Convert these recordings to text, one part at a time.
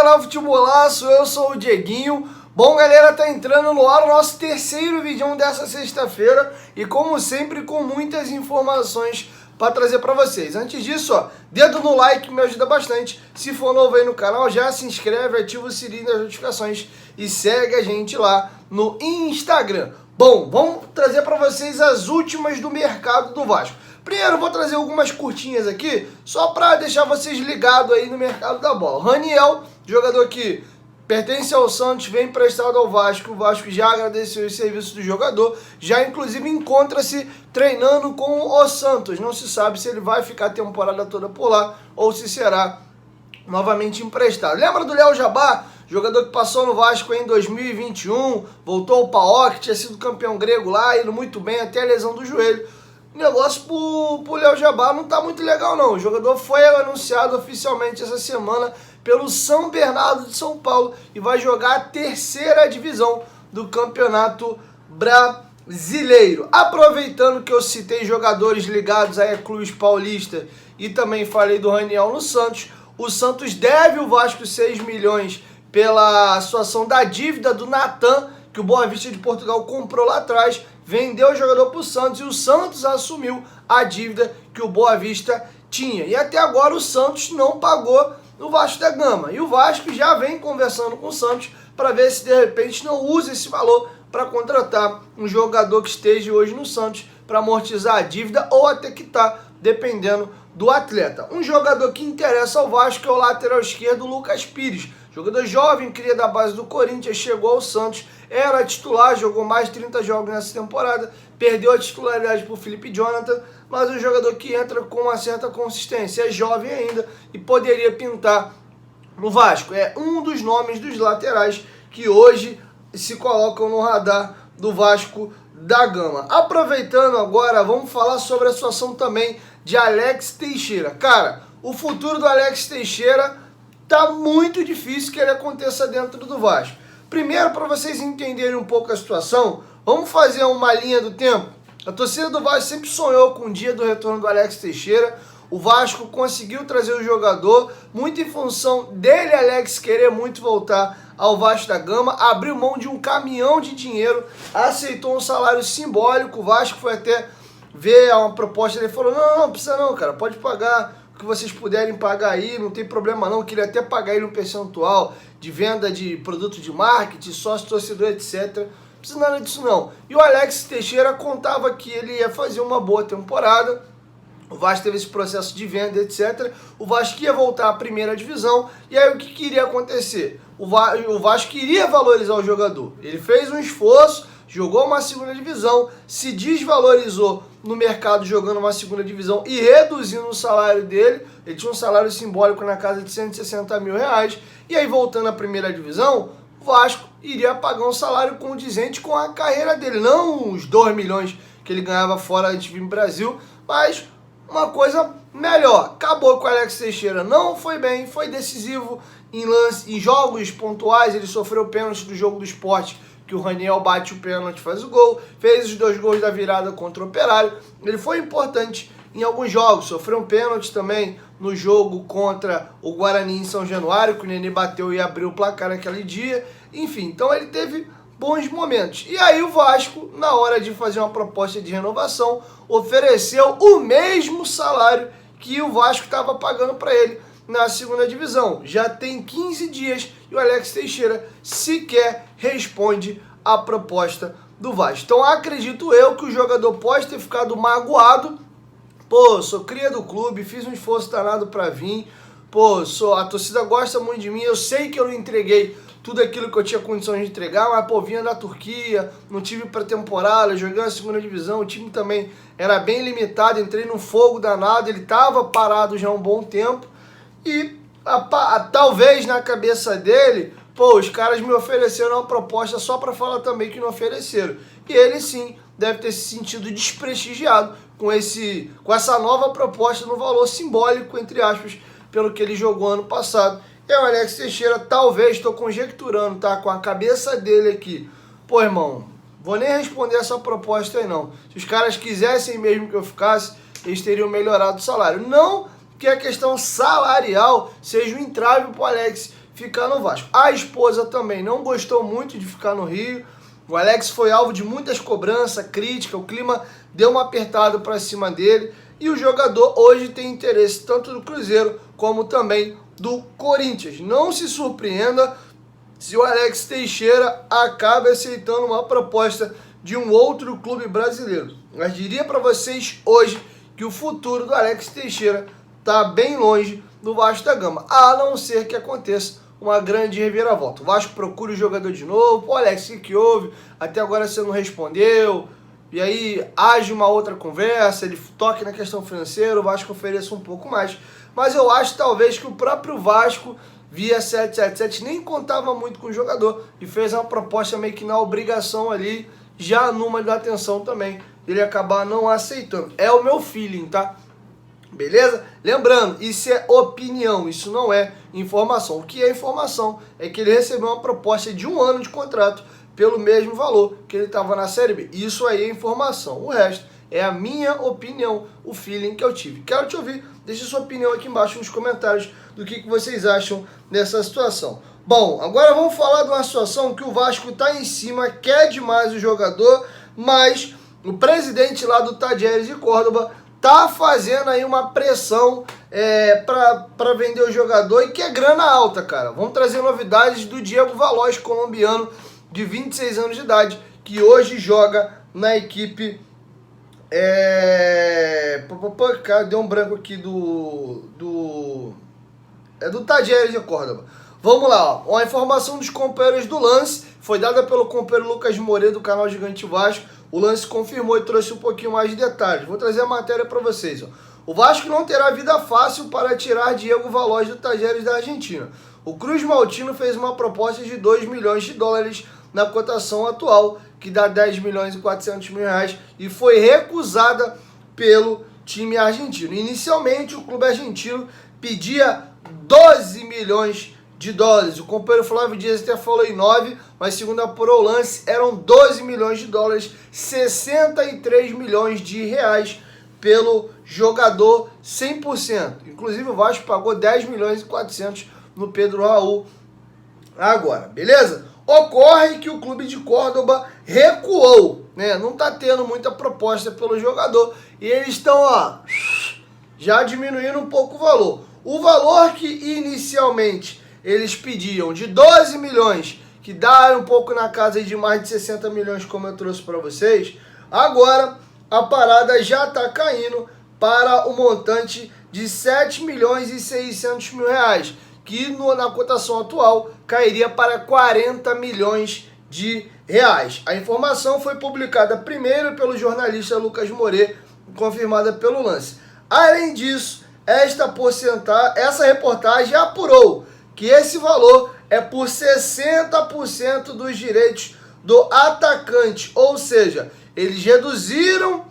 canal Futebolaço, eu sou o Dieguinho. Bom, galera, tá entrando no ar o nosso terceiro vídeo dessa sexta-feira e, como sempre, com muitas informações para trazer para vocês. Antes disso, ó, dedo no like me ajuda bastante. Se for novo aí no canal, já se inscreve, ativa o sininho das notificações e segue a gente lá no Instagram. Bom, vamos trazer para vocês as últimas do mercado do Vasco. Primeiro, vou trazer algumas curtinhas aqui, só para deixar vocês ligados aí no mercado da bola. Raniel, jogador que pertence ao Santos, vem emprestado ao Vasco. O Vasco já agradeceu os serviços do jogador, já inclusive encontra-se treinando com o Santos. Não se sabe se ele vai ficar a temporada toda por lá ou se será novamente emprestado. Lembra do Léo Jabá? Jogador que passou no Vasco em 2021, voltou ao PAOK, tinha sido campeão grego lá, indo muito bem até a lesão do joelho. O negócio pro Léo Jabá não tá muito legal não. O jogador foi anunciado oficialmente essa semana pelo São Bernardo de São Paulo e vai jogar a terceira divisão do Campeonato Brasileiro. Aproveitando que eu citei jogadores ligados a clubes paulistas e também falei do Raniel no Santos, o Santos deve o Vasco 6 milhões pela situação da dívida do Natan, que o Boa Vista de Portugal comprou lá atrás, vendeu o jogador para o Santos e o Santos assumiu a dívida que o Boa Vista tinha. E até agora o Santos não pagou o Vasco da Gama. E o Vasco já vem conversando com o Santos para ver se de repente não usa esse valor para contratar um jogador que esteja hoje no Santos para amortizar a dívida ou até quitar, dependendo do atleta. Um jogador que interessa ao Vasco é o lateral esquerdo Lucas Pires. Jogador jovem, cria da base do Corinthians, chegou ao Santos, era titular, jogou mais de 30 jogos nessa temporada, perdeu a titularidade para o Felipe Jonathan, mas um jogador que entra com uma certa consistência, é jovem ainda e poderia pintar no Vasco. É um dos nomes dos laterais que hoje se colocam no radar do Vasco da Gama. Aproveitando agora, vamos falar sobre a situação também de Alex Teixeira. Cara, o futuro do Alex Teixeira tá muito difícil que ele aconteça dentro do Vasco. Primeiro, para vocês entenderem um pouco a situação, vamos fazer uma linha do tempo. A torcida do Vasco sempre sonhou com o dia do retorno do Alex Teixeira. O Vasco conseguiu trazer o jogador, muito em função dele, Alex, querer muito voltar ao Vasco da Gama, abriu mão de um caminhão de dinheiro, aceitou um salário simbólico. O Vasco foi até ver uma proposta, ele falou, não precisa não, cara, pode pagar o que vocês puderem pagar aí, não tem problema não, queria até pagar ele um percentual de venda de produto de marketing, sócio, torcedor, etc. Não precisa nada disso não. E o Alex Teixeira contava que ele ia fazer uma boa temporada, o Vasco teve esse processo de venda, etc. O Vasco ia voltar à primeira divisão, e aí o que queria acontecer? O Vasco queria valorizar o jogador, ele fez um esforço, jogou uma segunda divisão, se desvalorizou no mercado jogando uma segunda divisão e reduzindo o salário dele. Ele tinha um salário simbólico na casa de 160 mil reais. E aí, voltando à primeira divisão, o Vasco iria pagar um salário condizente com a carreira dele. Não os 2 milhões que ele ganhava fora de vir no Brasil, mas uma coisa melhor. Acabou com o Alex Teixeira, não foi bem, foi decisivo em jogos pontuais. Ele sofreu pênalti do jogo do Sport, que o Raniel bate o pênalti, faz o gol, fez os 2 gols da virada contra o Operário. Ele foi importante em alguns jogos, sofreu um pênalti também no jogo contra o Guarani em São Januário, que o Nenê bateu e abriu o placar naquele dia. Enfim, então ele teve bons momentos. E aí o Vasco, na hora de fazer uma proposta de renovação, ofereceu o mesmo salário que o Vasco estava pagando para ele na segunda divisão. Já tem 15 dias e o Alex Teixeira sequer responde à proposta do Vasco. Então acredito eu que o jogador pode ter ficado magoado. Pô, sou cria do clube, fiz um esforço danado para vir. Pô, a torcida gosta muito de mim, eu sei que eu não entreguei tudo aquilo que eu tinha condições de entregar, mas pô, vinha da Turquia, não tive pré-temporada, joguei na segunda divisão, o time também era bem limitado, entrei num fogo danado, ele estava parado já há um bom tempo. E talvez na cabeça dele, pô, os caras me ofereceram uma proposta só para falar também que não ofereceram. E ele sim deve ter se sentido desprestigiado com essa nova proposta no valor simbólico, entre aspas, pelo que ele jogou ano passado. E o Alex Teixeira, talvez, estou conjecturando, tá? Com a cabeça dele aqui. Pô, irmão, vou nem responder essa proposta aí não. Se os caras quisessem mesmo que eu ficasse, eles teriam melhorado o salário. Não que a questão salarial seja um entrave para o Alex ficar no Vasco. A esposa também não gostou muito de ficar no Rio. O Alex foi alvo de muitas cobranças, crítica, o clima deu uma apertada para cima dele. E o jogador hoje tem interesse tanto do Cruzeiro como também do Corinthians. Não se surpreenda se o Alex Teixeira acaba aceitando uma proposta de um outro clube brasileiro. Mas diria para vocês hoje que o futuro do Alex Teixeira está bem longe do Vasco da Gama, a não ser que aconteça uma grande reviravolta. O Vasco procura o jogador de novo. Pô, Alex, o que houve? Até agora você não respondeu. E aí age uma outra conversa, ele toque na questão financeira, o Vasco ofereça um pouco mais. Mas eu acho talvez que o próprio Vasco, via 777, nem contava muito com o jogador e fez uma proposta meio que na obrigação ali, já numa da atenção também, ele acabar não aceitando. É o meu feeling, tá? Beleza? Lembrando, isso é opinião, isso não é informação. O que é informação é que ele recebeu uma proposta de 1 ano de contrato pelo mesmo valor que ele estava na Série B. Isso aí é informação. O resto é a minha opinião, o feeling que eu tive. Quero te ouvir, deixe sua opinião aqui embaixo nos comentários do que vocês acham dessa situação. Bom, agora vamos falar de uma situação que o Vasco está em cima, quer demais o jogador, mas o presidente lá do Talleres de Córdoba tá fazendo aí uma pressão para vender o jogador e que é grana alta, cara. Vamos trazer novidades do Diego Valois, colombiano de 26 anos de idade, que hoje joga na equipe... Cara, deu um branco aqui do Talleres de Córdoba. Vamos lá, ó. Uma informação dos companheiros do Lance foi dada pelo companheiro Lucas Moreira do canal Gigante Vasco. O Lance confirmou e trouxe um pouquinho mais de detalhes. Vou trazer a matéria para vocês, ó. O Vasco não terá vida fácil para tirar Diego Valois do Talleres da Argentina. O Cruz Maltino fez uma proposta de 2 milhões de dólares na cotação atual, que dá 10 milhões e 400 mil reais, e foi recusada pelo time argentino. Inicialmente, o clube argentino pedia 12 milhões de dólares. O companheiro Flávio Dias até falou em 9, mas segundo apurou o Lance, eram 12 milhões de dólares, 63 milhões de reais pelo jogador 100%. Inclusive o Vasco pagou 10 milhões e 400 no Pedro Raul agora, beleza? Ocorre que o clube de Córdoba recuou, né? Não tá tendo muita proposta pelo jogador e eles estão, ó, já diminuindo um pouco o valor. O valor que inicialmente eles pediam de 12 milhões, que dá um pouco na casa de mais de 60 milhões, como eu trouxe para vocês, agora a parada já está caindo para o montante de 7 milhões e 600 mil reais, que na cotação atual cairia para 40 milhões de reais. A informação foi publicada primeiro pelo jornalista Lucas Moreira, confirmada pelo Lance. Além disso, essa reportagem apurou que esse valor é por 60% dos direitos do atacante, ou seja, eles reduziram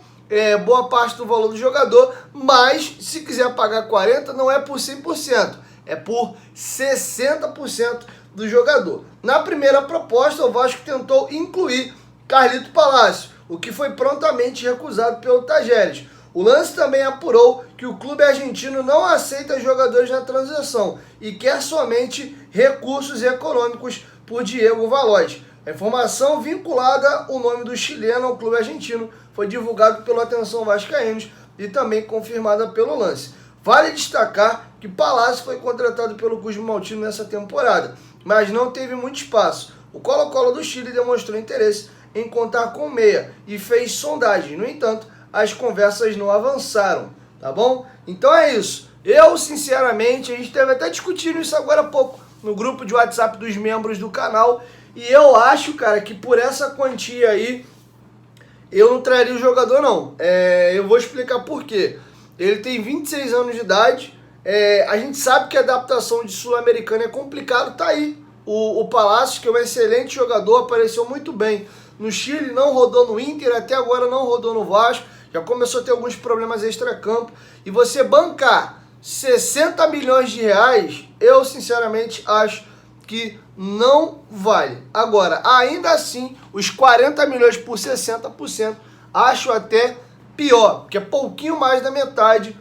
boa parte do valor do jogador, mas se quiser pagar 40% não é por 100%, é por 60% do jogador. Na primeira proposta, o Vasco tentou incluir Carlito Palácio, o que foi prontamente recusado pelo Talleres. O Lance também apurou que o clube argentino não aceita jogadores na transação e quer somente recursos econômicos por Diego Valois. A informação vinculada ao nome do chileno ao clube argentino foi divulgado pelo Atenção Vascaínos e também confirmada pelo Lance. Vale destacar que Palácio foi contratado pelo Cruz Maltino nessa temporada, mas não teve muito espaço. O Colo-Colo do Chile demonstrou interesse em contar com o meia e fez sondagem. No entanto, as conversas não avançaram, tá bom? Então é isso. Eu, sinceramente, a gente esteve até discutindo isso agora há pouco no grupo de WhatsApp dos membros do canal, e eu acho, cara, que por essa quantia aí, eu não traria o jogador, não. Eu vou explicar por quê. Ele tem 26 anos de idade, a gente sabe que a adaptação de sul-americana é complicado, tá aí. O Palácio, que é um excelente jogador, apareceu muito bem no Chile, não rodou no Inter, até agora não rodou no Vasco, já começou a ter alguns problemas extra-campo, e você bancar 60 milhões de reais, eu sinceramente acho que não vale. Agora, ainda assim, os 40 milhões por 60%, acho até pior, porque é pouquinho mais da metade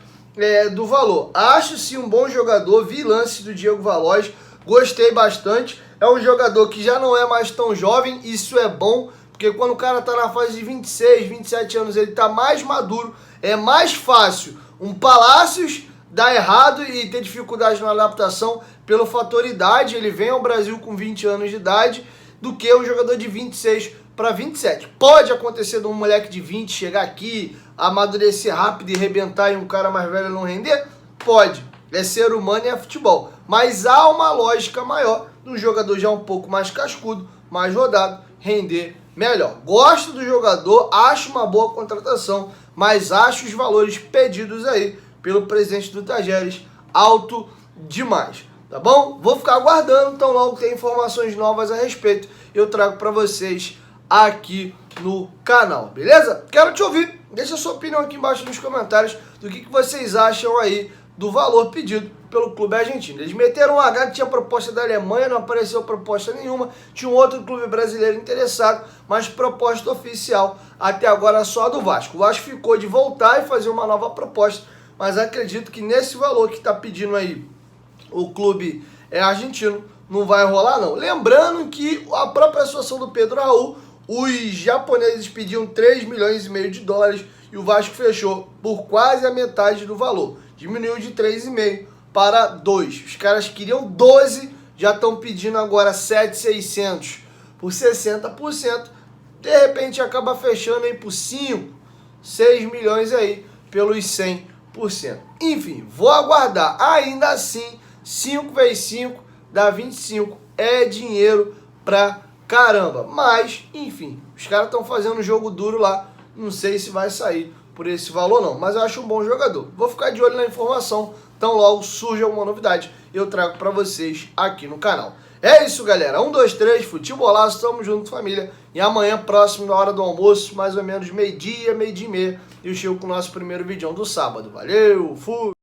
do valor. Acho sim um bom jogador, vi lance do Diego Valois, Gostei bastante. É um jogador que já não é mais tão jovem, isso é bom, porque quando o cara tá na fase de 26, 27 anos, ele tá mais maduro, é mais fácil um Palácios dar errado e ter dificuldade na adaptação pelo fator idade, ele vem ao Brasil com 20 anos de idade, do que um jogador de 26 para 27. Pode acontecer de um moleque de 20 chegar aqui, amadurecer rápido e arrebentar e um cara mais velho não render? Pode. É ser humano e é futebol. Mas há uma lógica maior de um jogador já um pouco mais cascudo, mais rodado, render melhor. Gosto do jogador, acho uma boa contratação, mas acho os valores pedidos aí pelo presidente do Tajeres alto demais, tá bom? Vou ficar aguardando, então logo tem informações novas a respeito, eu trago para vocês aqui no canal, beleza? Quero te ouvir, deixa a sua opinião aqui embaixo nos comentários do que vocês acham aí do valor pedido pelo clube argentino. Eles meteram um H, tinha proposta da Alemanha, não apareceu proposta nenhuma, tinha um outro clube brasileiro interessado, mas proposta oficial até agora só a do Vasco. O Vasco ficou de voltar e fazer uma nova proposta, mas acredito que nesse valor que está pedindo aí o clube argentino, não vai rolar não. Lembrando que a própria situação do Pedro Raul, os japoneses pediam 3,5 milhões de dólares e o Vasco fechou por quase a metade do valor. Diminuiu de 3,5 para 2. Os caras queriam 12, já estão pedindo agora 7,600 por 60%. De repente acaba fechando aí por 5, 6 milhões aí pelos 100%. Enfim, vou aguardar. Ainda assim, 5 vezes 5 dá 25. É dinheiro pra caramba. Mas, enfim, os caras estão fazendo um jogo duro lá. Não sei se vai sair por esse valor não, mas eu acho um bom jogador. Vou ficar de olho na informação, então logo surge alguma novidade, eu trago pra vocês aqui no canal. É isso, galera. 1, 2, 3, futebolaço, tamo junto, família. E amanhã, próximo, na hora do almoço, mais ou menos meio-dia, meio-dia e meia, eu chego com o nosso primeiro vídeo do sábado. Valeu, fui!